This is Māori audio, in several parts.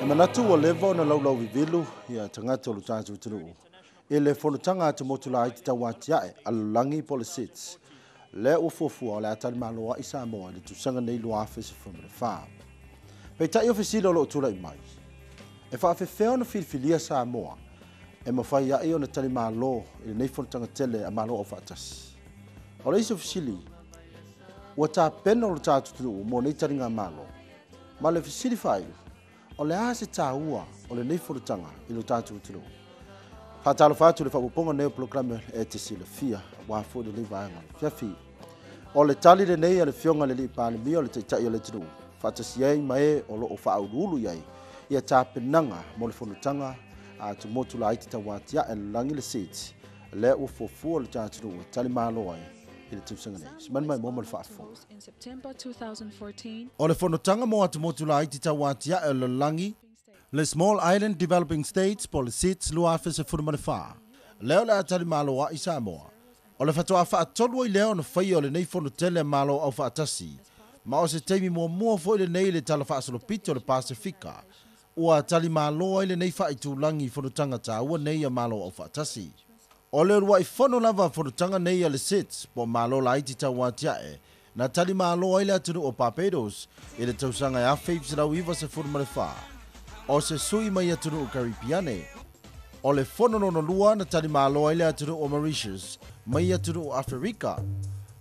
E manatu o levo na laulau vivilu ia tangata o lo tātou tunu. E le whanutanga te motula i te tawatiae alulangi polisits. Le ufofua o le atari maloa i Samoa le tusanga nei lua afese whamare wha. Pei tai ofisilo lo tula i mai. E whaafewheo na whiriwhilia Samoa. E mawhai ai o na tari malo i nei whanutanga tele a malo o whaatasi. O le isi ofisili, ua tā pena o lo tātou tunu mo nei tari ngā malo. Ma le fisili whai, o le ase tāua o le nei whanutanga i lo tātou tunu. Whātalo whātu le whapuponga neo programe e te sila fia, wāfu le vaenga. Fiafi, o le tali le nei a le fionga le li pāle mi o le teitai o le tunu. Whātasi ei mai o lo o whaurulu iai, ia tā penanga mo le whanutanga a tu motu la aiti tawatia e langi le seats. Le o fofu o le tātou tali mālo ai. O le whanutanga mo atu motu la aiti tawatia e le langi, le Small Island Developing States po le seats lua afese furumane wha. Leo le atari malo a i Samoa. O le whatoa wha atolu i leo na whai o le nei whanutele malo au whaatasi. Ma o se teimi mua fo i le nei le tala whaasolopiti o le Pasifika. Ua atari malo i le nei wha i tūlangi whanutanga ta ua nei a malo au whaatasi. O le rua i whono lava whanutanga nei a le sits po malo la iti tawatiae. Na tali malo i le atunu o Barbados i le tausanga e awhai fisirau iwa se furumane wha. O se sui mai atunu o Karipiane. O le whononono lua na tali malo i le atunu o Mauritius, mai atunu o Afrika.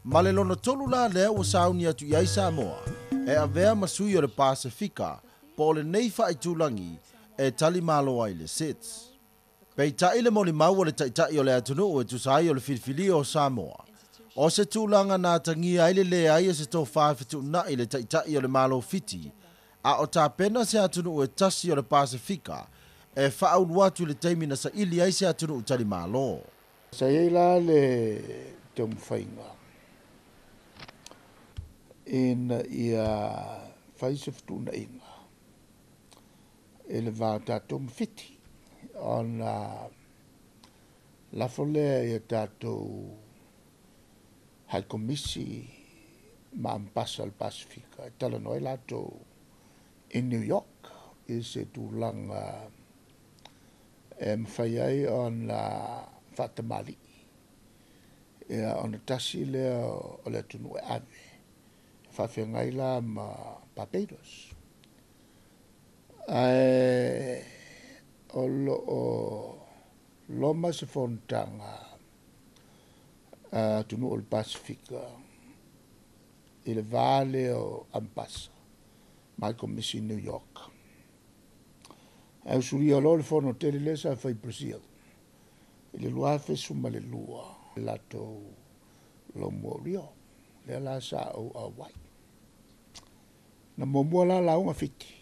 Ma le lono tolu la lea o sauni atu iai Samoa, e avea masui o le Pasifika, po le neifa i tūlangi, e tali malo i le sits. Pei tai le moli mau o le taitai o le atunu o e tusai o le filifili o Samoa. O se tūlanga nā tangi ai le ai e se tō whawhitu na i le taitai o le malo fiti, a o tā pena se atunu o e tasi o le Pasifika, e whaau watu le teimi na sa ili ai se atunu o tali malo. Sa eila le te mwhainga. Ina ia whaiseftu na inga. E le vā tātou mwhiti. On la fole ia tātou hai komisi ma ampasa al Pasifika. Tala noi lātou in New York i se tūlanga mwhai ai on la whatamali. Ia on tasi lea o le tunu e ave. Whawhengai la ma Barbados. O loma se fontanga tunu o le Pasifika i le vale o Ampasa mai komisi New York. Au suri o le fono tele le sa fai Brazil. I le lua fe suma le lua. Lato lo morio. Le la sa o awai. Na momua la launga fiti.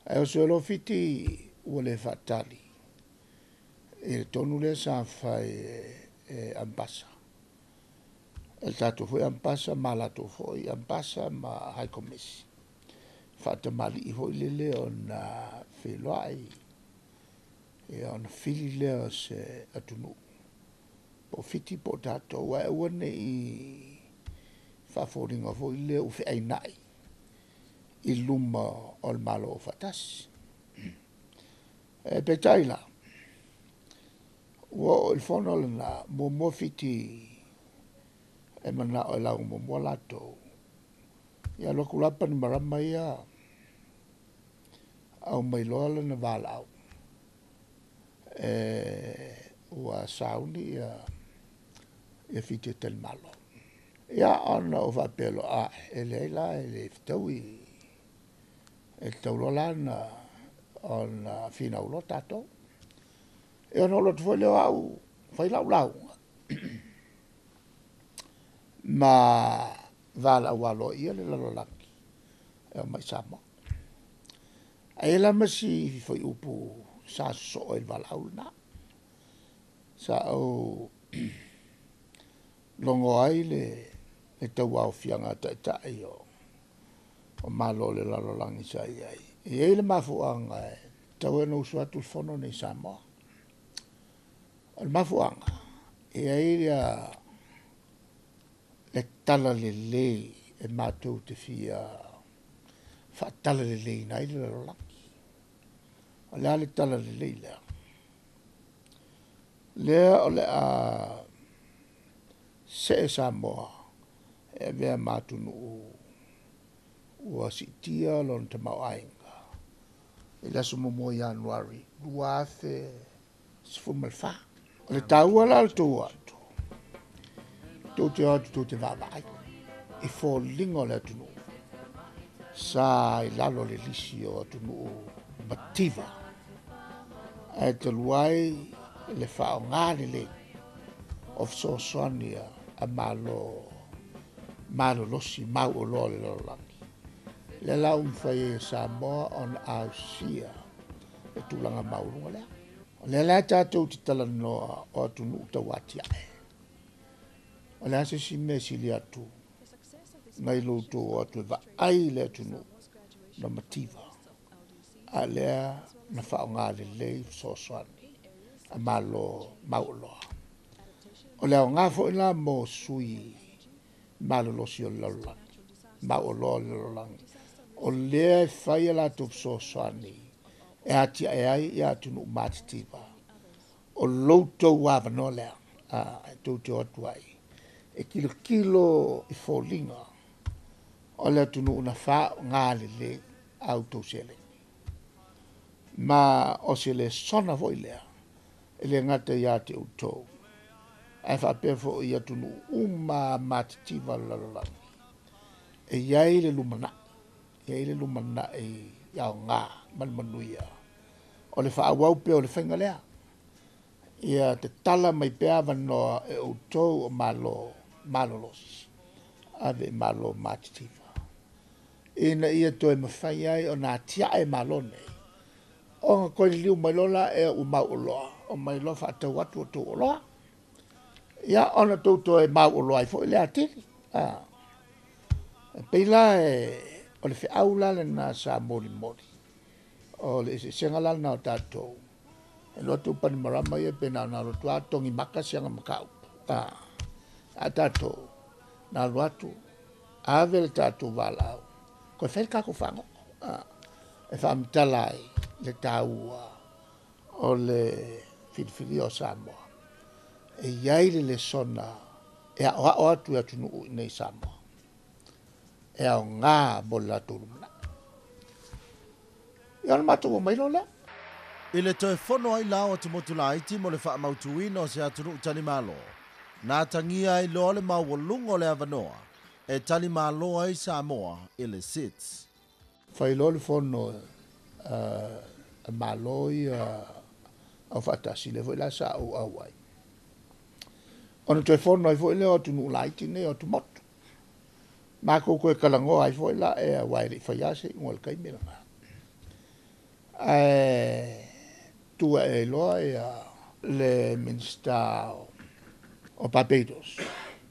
Au se lo fiti ua le fatali. I le tonu le sa fai Ampasa. El tato foi Ampasa ma lato foi Ampasa ma hai komisi. Fata mali I hoi lele o na wheloai e o na whili leo se atunu. Po fiti po tato wa e wane I whawhoringa hoi leo uwhi ai nai I luma o le malo o whatasi. E pe taila, ua o il whono lana mo fiti e mana o lau mo lato. Ia loku lapa ni marama ia au mai loa lana walau. Ua sauni ia fiti tel malo. Ia ana o whapelo a e leila e le fitaui e taulolana on fina ulo tato. E ono lo tfo leo au fai lau. Ma vala walo ia le lalolaki. E o mai sama. E la masi fai upu sa so el valau na. Sa o longo ai le tau au fianga tai o malo le lalolangi sa iai. E le mafuanga tau e no usuatu fono nei Samoa. El mafuanga e ai le tala le e mātou te fia whaatala le nai le lalolangi. O lea le tala le lei lea. Lea o le a se Samoa e vea matunu ua sitia lon te mau ainga. E la sumo mo Januari. Duafe sifumalfa. O le taua la le tau atu. Tau te atu tau te vavai. E fo lingo le atunu. Sa i lalo le lisi o atunu Mativa. E te luai le whao ngāre le of Sosoania a malo losi mau o lo le lorangi. Le lau mwhai e Samoa on Ausia e tūlanga maurunga lea. Le la tātou ti tala noa o atunu utawati ae. O le ase si me si li atu. Ngai louto o atu e va ai le atunu na Mativa. A lea na whao ngāre le Sosoani a malo mauloa. O leo ngafo ina mo sui malo losi o lolangi. Mauloa lolangi. O lea whaia la tup Sosoani. E ati e ai i atunu Mativa. O loutou wawano lea. E tautu atu ai. E kilo i fōlinga. O lea tunu una wha ngāle le auto sele. Ma o se le sona voi lea. E le ngata i ate utou. E whapefo i atunu uma Mativa lalalangi. E iai le lumana. Iai le lumana e iau ngā manmanuia. O le whaawau pe o le whainga lea. Ia te tala mai pea wanoa e utou o malo losi. Ave malo Mativa. Ina ia toi mawhai ai o nā tia e malo nei. O ngā koe liu mai lola e u mau uloa. O mai loa whaatau atu o tau uloa. Ia ona tauto e mau uloa i fo i lea tiri. Peila e o le whiaula le nā sa mori. O le se sengalal nā o tātou. E loa tu pani marama ia pena nā rotu atongi maka sianga makau. A tātou. Nā roatu. Ave le tātou walau. Koe whai kako whango. E whaamitalai le tāua o le whiriwhiri o Samoa. E iaile le sona e o atu atunu nei Samoa. E au ngā mo la turumna. Ia na matou o mailo lea. I le toe fono ai lao atu motu la iti mo le wha mautuina o se atunu tani malo. Nā tangia ai loa le mauolungo le avanoa. E tani malo ai Samoa i le sits. Whai lo le fono a maloi au whatasi le voi la sa au au ai. Ona toe fono ai voi le o tunu la iti ne o tu motu. Mā koe kalango ai voi la e a wairi whaiase i ngol kai miranga. Tua e loa e le minister o Barbados.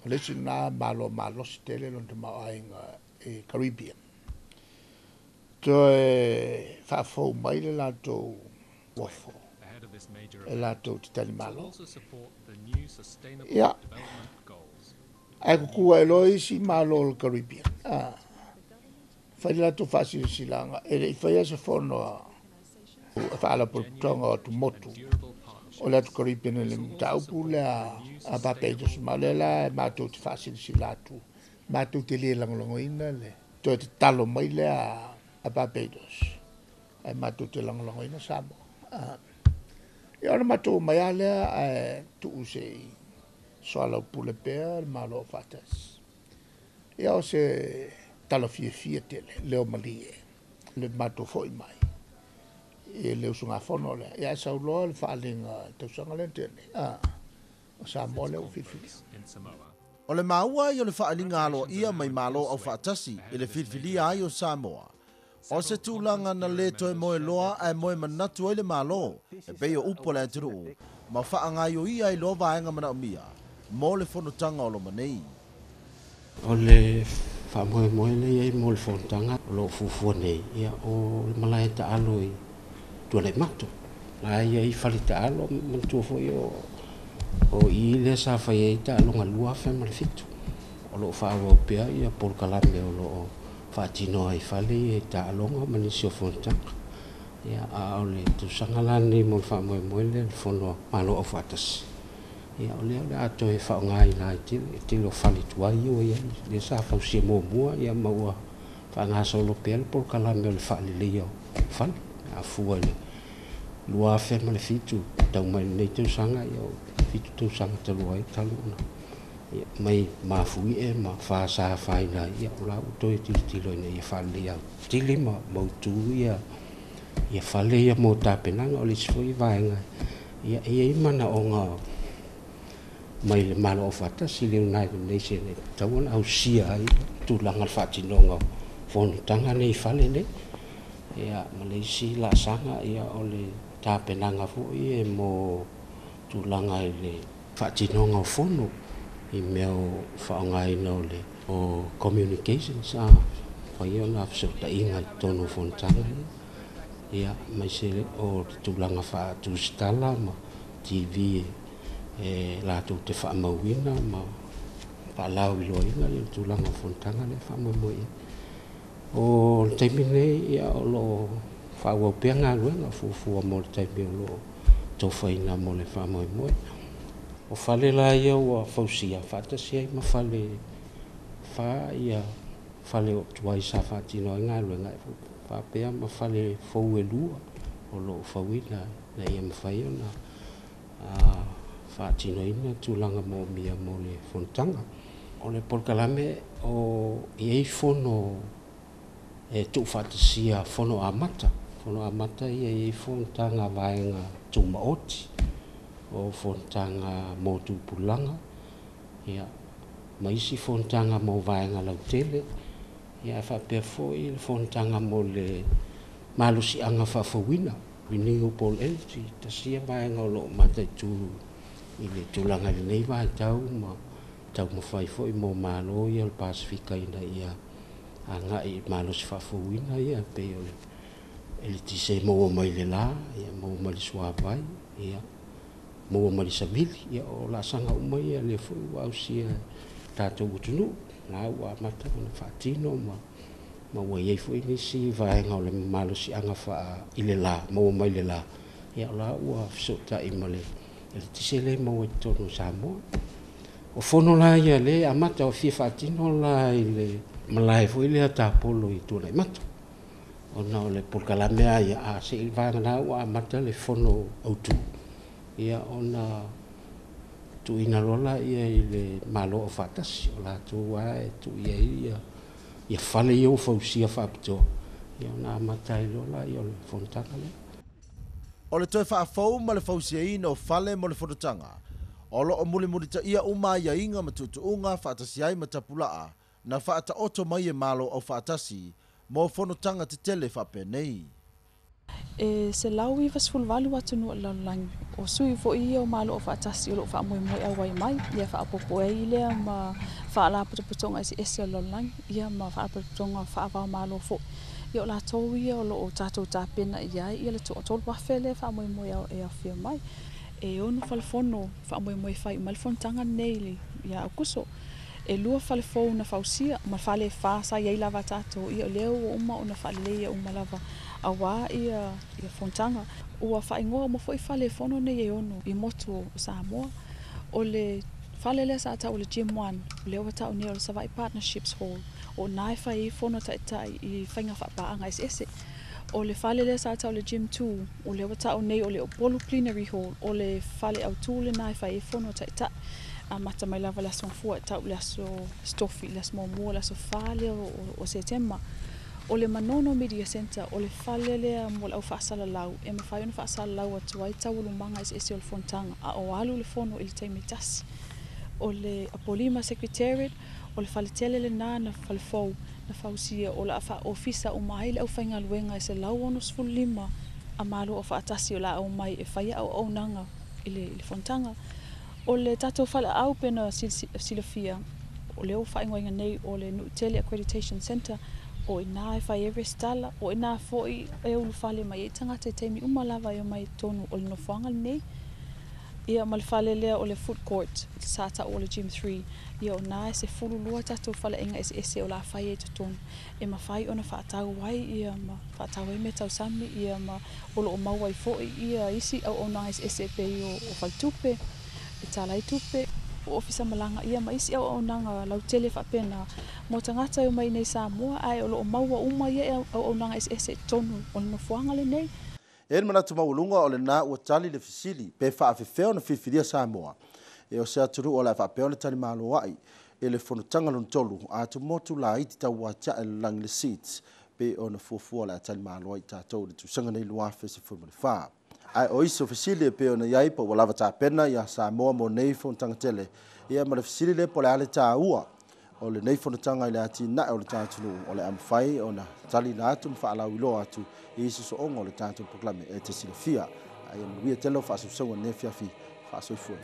O le sina malo si tele lon te mauainga e Caribbean. To e whafou mai le lato wafo. E lato te tali malo. Ia. Ai kukua e loa isi malo le Caribbean. Whai lato whasiri silanga. E le whai se whono whaala pulutonga o tu motu. O le atu Caribbean e le mtaupu le a Barbados. Ma le la e mātou te whasiri silatu. Mātou te le langolongoina le. To te talo mai le a Barbados. Ai mātou te langolongoina Samoa. E ora mātou mai alea tu usei. Soala pule pea malo fatas. E o se talo fie tele. Leo malie. Le mātou foi mai. E leo sunga fono le. E a sauloa le whaalinga tausanga le tene. O Samoa leo whiwhiri. O le maua i o le whaalinga alo ia mai malo au whaatasi i le whiwhiri ai o Samoa. O se tūlanga na le toe moe loa ai moe manatu ai le malo. E pei o upo le aturu. Ma whaangai o ia i loa vaenga mana o mia. Mo le whanutanga o lo manei. O le whamoe le iei mo le whanutanga o lo fufua nei. Ia o le malai ta alo i tua le mato. La iei whali ta alo mantua foi o i le sa whai ei ta alo ngā lua whai ma le fitu. O lo whaawau pia ia pol kalame o lo whaatino ai whali e ta alonga manisi o whanutanga. ia a o le tusaga lani mo le faamoemoe le fono malo o faatas ia o lea le ato e faaogāina i tele o falituai ua ia le sa fausia muamua ia maua faagasolo pea le polokalame o le faaleleia o fale afua le lua fe ma le fitu tau mai nei tausaga ia o fitu tausaga talua ai taluna ia mai mafui e ma fasafaina ia o la toe tilitilo ina ia faaleleia tili ma mautū ia fale ia mo tapenaga o le sifoi vaega ia i manaʻoga mai le malo o fatasi le United Nations e taua ausia ai tulaga le faatinoga fonotaga nei fale nei ia ma le isi laasaga ia o le tapenaga foʻi e mo tulaga i le faatinoga o fono i mea o faaogāina o le o communications a fai ona fesootaʻiga i tonu fonotaga ia mai se o tulaga faatusitala ma TV e latou te faamauina ma faalao iloaina i le tulaga fonotaga le faamoemoe o le taimi nei ia o loo faauau pea galuega fuafua mo le taimi o loo taufaina mo le faamoemoe o fale la ia ua fausia faatasi ai ma fale ia fale o tuai sa faatino ai galuega e faapea ma fale fou e lua o loo fauina na ia mafai ona faatinoina tulaga moomia mo le fonotaga o le polokalame o iai fono e tuufaatasia fono amata ia iai fonotaga vaega tumaoti o fonotaga mo tupulaga ia ma isi fonotaga mo vaega lautele ia faapea foʻi le fonotaga mo le malosiʻaga faafauina renewable energy tasia vaega o loo mataitū i le tulaga lenei vaitau ma taumafai foʻi mo malo ia le pasifikaina ia agaʻi malosi faafauina ia pei o le tise maua mai le lā ia maua mai le suavai ia maua mai le savili ia o laasaga uma ia le foʻi ua ausia tatou utunuu la ua amata ona faatino ma ua iai foʻi nisi vaega o le malosiʻaga i le lā maua mai le lā ia o la ua fesootaʻi ma le tise le maua i totonu Samoa o fono la ia le amata o fia faatino la i le malae foʻi lea tapolo i tuanaʻimata ona o le polokalame a ia a seʻi vaegana ua amata le fono autū ia ona tuuina lola ia i le malo o faatasi o latou a e tuui ai ia fale ia ua fausia faapitoa ia ona amata ai lola ia o le fonotaga lea o le toe faafou ma le fausiaina o fale mo le fonotaga o loo mulimuli taʻia uma iaiga ma tuutuuga faatasi ai ma tapulaʻa na faataoto mai e malo au faatasi mo fonotaga tetele faapea nei se lau iwa sefuluvalu atu nua lalolagi o sui foʻi ia o malo o faatasi o loo faamoemoe auai mai ia faapopo ai lea ma faalapotopotoga esiesi o lalolagi ia ma faalapotopotoga faavao malo foʻi ia o latou ia o loo tatou tapena ia ai ia le toʻatolu afe lea faamoemoe e afia mai e ono falefono faamoemoe fai ma le fonotaga nei ia aukuso e lua falefou na fausia ma falefā sa iai lava tatou ia o lea ua uma ona faaleleia uma lava auā ia fonotaga ua faaigoa uma foʻi falefono nei e ono i motu o Samoa o le fale lea sa tau o le Gym 1 o lea ua taʻunia o le Savaʻi Partnerships Hall o na e fai fono taʻitaʻi i faiga faapaaga ese o le fale lea sa tau o le Gym 2 o lea ua taʻu nei o le Opolu Plenary Hall o le fale autū lenā e fai fono taʻitaʻi amata mai lava le aso fua tau le aso stofi le aso momua le aso fale o September o le Manono Media Center o le fale lea mo le au faasalalau e mawhai ona faasalalau atu ai tau lumanga ese o le fonotaga a o alu le fono i le taimi tasi o le Apolima Secretariat o le fale tele lenā na falefou na fausia o le ofisa uma ai le au faigaluega e se lau ono 15 a malo o faatasi o la au mai e faia au naga i le fonotaga o le tatou falaau pena silafia o le faaigoaiga nei o le Nuʻitele Accreditation Center o ina e fai stala o ina foʻi e ulu fale mai e tagata e taimi uma lava e mai tonu o le nofoaga lenei ia malfalelea o le food court sa ta o le gym 3 ia ona se fulu lua tatou falaʻiga ese o la fai e totonu e mafai ona faatau ai ia ma faatau ai me tausami ia ma o loo mau ai foʻi ia isi auaunaga ese pei o falitupe e talai tupe o ofisa malaga ia ma isi auaunaga lautele faapena mo tagata e o mai nei Samoa ae o loo maua uma ia e auaunaga ese tonu o le nofoaga lenei e le manatu maualuga o lenā ua tali le fesili pe faafefea ona fifilia Samoa e o se aturuu o le faapea o le talimālo ai e le fonotaga lona tolu atumotu laiti tauatiaʻe le lalagi le seats pe ona fuafua le talimālo ai tatou le tusaga nei luafe se fulmalefā ae o isi o fesili e pe ona iai po ua lava tapena ia Samoa mo nei fonotaga tele ia ma le fesili le po le ale tāua o le nei fonotaga i le atinaʻe o le tatunuu o le amafai ona tali na atu ma faalauiloa atu i sosooga o le tatou proklame e te silafia aia manuia tele o faasausaga ne fiafi faasoifua